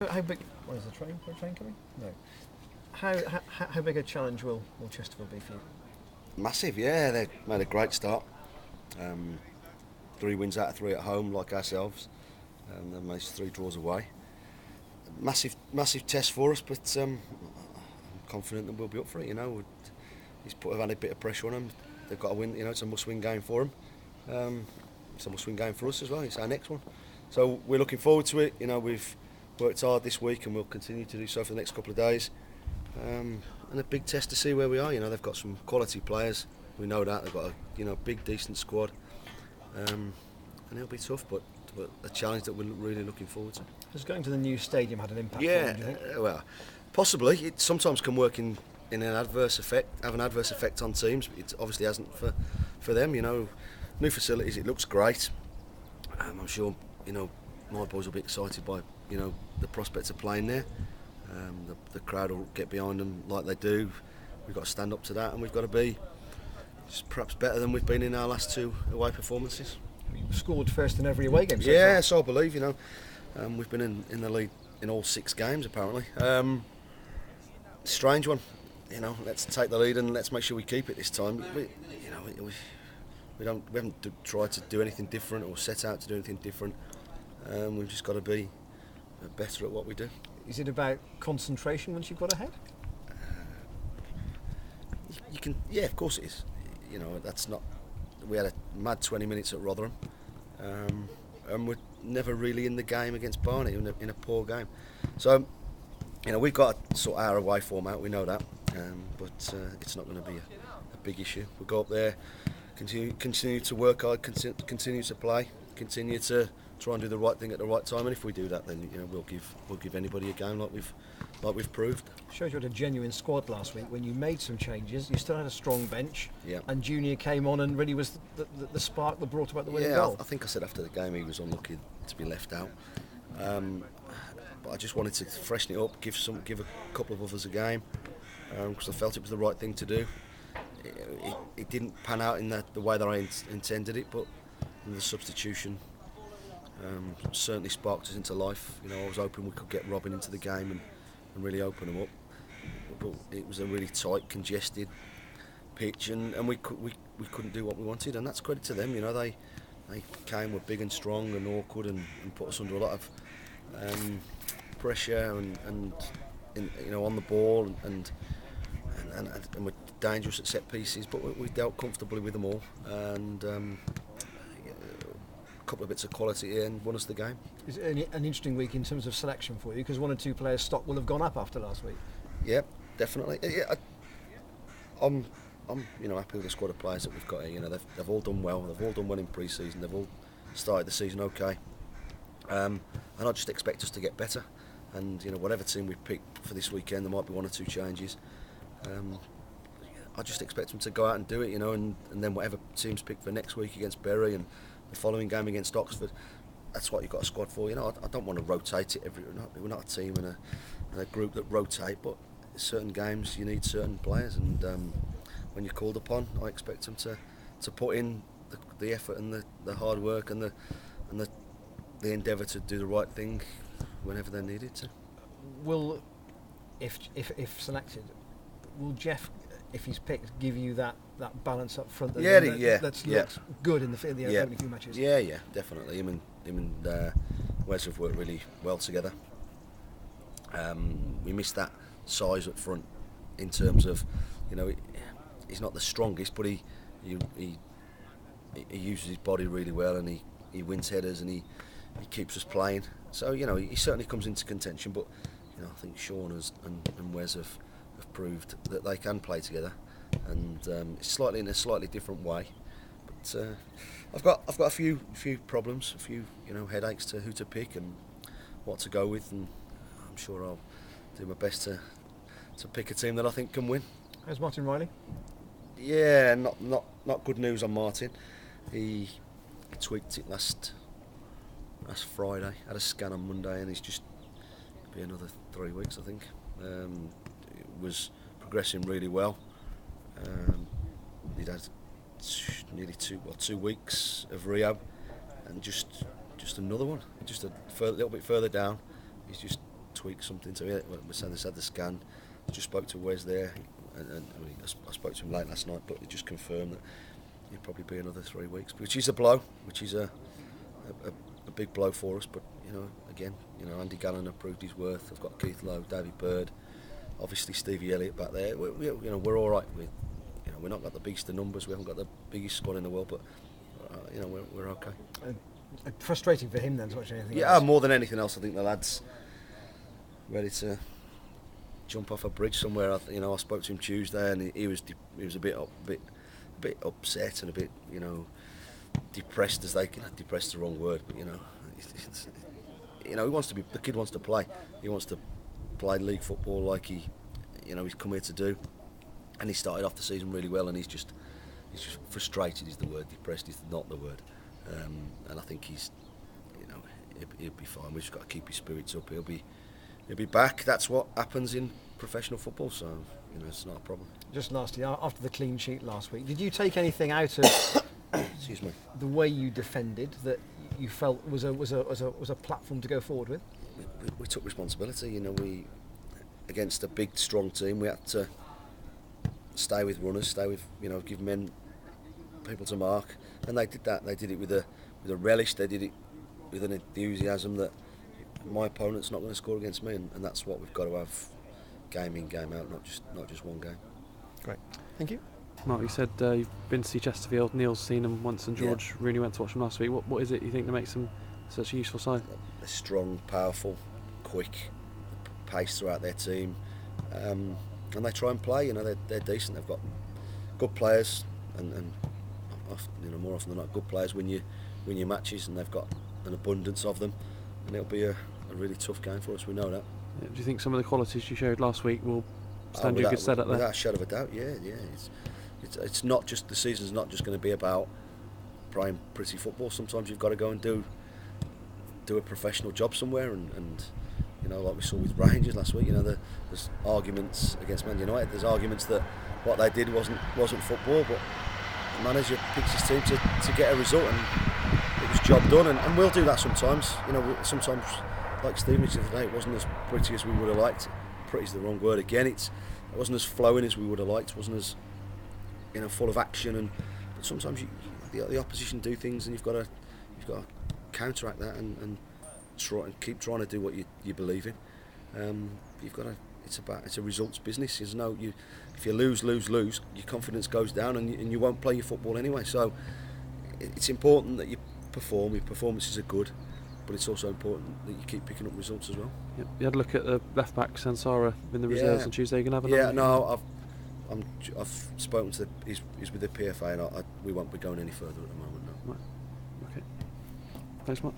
How big? What is the train? The train coming? No. How big a challenge will Chesterfield be for you? Massive, yeah. They made a great start. 3 wins out of 3 at home, like ourselves, and they managed 3 draws away. Massive test for us, but I'm confident that we'll be up for it. He's had a bit of pressure on them. They've got to win. It's a must-win game for them. It's a must-win game for us as well. It's our next one, so we're looking forward to it. We've worked hard this week, and we'll continue to do so for the next couple of days. And a big test to see where we are. They've got some quality players. We know that they've got a big, decent squad, and it'll be tough, but a challenge that we're really looking forward to. Has going to the new stadium had an impact? Yeah, on you, do you think? well, possibly. It sometimes can work in an adverse effect, have an adverse effect on teams. It obviously hasn't for them. New facilities. It looks great. I'm sure my boys will be excited by the prospects of playing there. The crowd will get behind them like they do. We've got to stand up to that, and we've got to be just perhaps better than we've been in our last 2 away performances. You scored first in every away game. Yeah, so I believe. We've been in the lead in all 6 games apparently. Strange one. Let's take the lead and let's make sure we keep it this time. We haven't tried to do anything different or set out to do anything different. We've just got to be better at what we do. Is it about concentration once you've got ahead? You can, yeah, of course it is. That's not. We had a mad 20 minutes at Rotherham, and we're never really in the game against Barnet in a poor game. So, we've got to sort our away form out. We know that, but it's not going to be a big issue. We'll go up there, continue to work hard, continue to play, continue to try and do the right thing at the right time. And if we do that, then we'll give anybody a game like we've proved. Showed you had a genuine squad last week. When you made some changes, you still had a strong bench. Yeah. And Junior came on and really was the spark that brought about the winning goal. I think I said after the game he was unlucky to be left out. But I just wanted to freshen it up, give a couple of others a game, because I felt it was the right thing to do. It didn't pan out in the way that I intended it, but the substitution certainly sparked us into life. I was hoping we could get Robin into the game and really open him up, but it was a really tight, congested pitch, and we couldn't do what we wanted, and that's credit to them. They came, were big and strong and awkward, and put us under a lot of pressure and on the ball, and we're dangerous at set pieces, but we dealt comfortably with them all, and a couple of bits of quality here and won us the game. It's an interesting week in terms of selection for you, because 1 or 2 players' stock will have gone up after last week. Yeah, definitely. Yeah, I'm happy with the squad of players that we've got here. They've all done well. They've all done well in pre-season. They've all started the season okay. And I just expect us to get better. And whatever team we pick for this weekend, there might be 1 or 2 changes. I just expect them to go out and do it. And then whatever teams pick for next week against Bury and the following game against Oxford, that's what you've got a squad for. I don't want to rotate it we're not a team and a group that rotate, but certain games you need certain players, and when you're called upon, I expect them to put in the effort and the hard work and the endeavour to do the right thing whenever they're needed to. Will, if selected, will Jeff, if he's picked, give you that balance up front? That's looks good in the opening few matches. Yeah, definitely. Him and Wes have worked really well together. We missed that size up front in terms of, he's not the strongest, but he uses his body really well, and he wins headers, and he keeps us playing. So he certainly comes into contention, but I think Sean and Wes have proved that they can play together, and it's in a slightly different way. But I've got a few problems, a few headaches to who to pick and what to go with, and I'm sure I'll do my best to pick a team that I think can win. How's Martin Riley? Yeah, not good news on Martin. He tweaked it last Friday. Had a scan on Monday, and he's just be another 3 weeks, I think. It was progressing really well. He'd had nearly 2 weeks of rehab, and just another one, just a little bit further down. He's just tweak something to it. We're saying they had the scan. I just spoke to Wes there, and I spoke to him late last night, but he just confirmed that it'll probably be another 3 weeks, which is a blow, which is a big blow for us. But again, Andy Gallagher proved his worth. I've got Keith Lowe, David Bird, obviously Stevie Elliott back there. We're all right. We're not got the biggest of numbers. We haven't got the biggest squad in the world, but we're okay. Frustrating for him then to watch anything else. Yeah, more than anything else, I think the lad's ready to jump off a bridge somewhere. I spoke to him Tuesday, and he was a bit upset and a bit depressed, depressed is the wrong word, but he wants to be. The kid wants to play. He wants to play league football like he's come here to do, and he started off the season really well, and he's just frustrated is the word. Depressed is not the word, and I think he'll be fine. We've just got to keep his spirits up. He'll be back. That's what happens in professional football, so it's not a problem. Just lastly, after the clean sheet last week, did you take anything out of excuse me, the way you defended that you felt was a platform to go forward with? We took responsibility. We against a big strong team, we had to stay with runners, give men people to mark, and they did that. They did it with a relish. They did it with an enthusiasm that my opponent's not going to score against me, and that's what we've got to have, game in, game out, not just one game. Great, thank you. Mark, you said you've been to see Chesterfield. Neil's seen them once, and George Rooney went to watch them last week. What is it you think that makes them such a useful side? They're strong, powerful, quick, pace throughout their team, and they try and play. They're decent. They've got good players, and often, more often than not, good players win your matches, and they've got an abundance of them, and it'll be a really tough game for us. We know that. Yeah, do you think some of the qualities you showed last week will stand you good stead up there? Without a shadow of a doubt, yeah. It's not just, the season's not just going to be about playing pretty football. Sometimes you've got to go and do a professional job somewhere, and like we saw with Rangers last week. There's arguments against Man United. There's arguments that what they did wasn't football, but the manager picks his team to get a result, and it was job done. And we'll do that sometimes. Sometimes, like Steve mentioned today, it wasn't as pretty as we would have liked. Pretty is the wrong word again. It wasn't as flowing as we would have liked. It wasn't as full of action. But sometimes the opposition do things, and you've got to counteract that and try and keep trying to do what you believe in. You've got to. It's a results business. If you lose, your confidence goes down, and you won't play your football anyway. So it's important that you perform. Your performances are good, but it's also important that you keep picking up results as well. Yep. You had a look at the left back Sansara in the reserves on Tuesday. You can have another. Yeah, no, I've spoken to he's with the PFA, and we won't be going any further at the moment. No. Right. Okay. Thanks, Mark.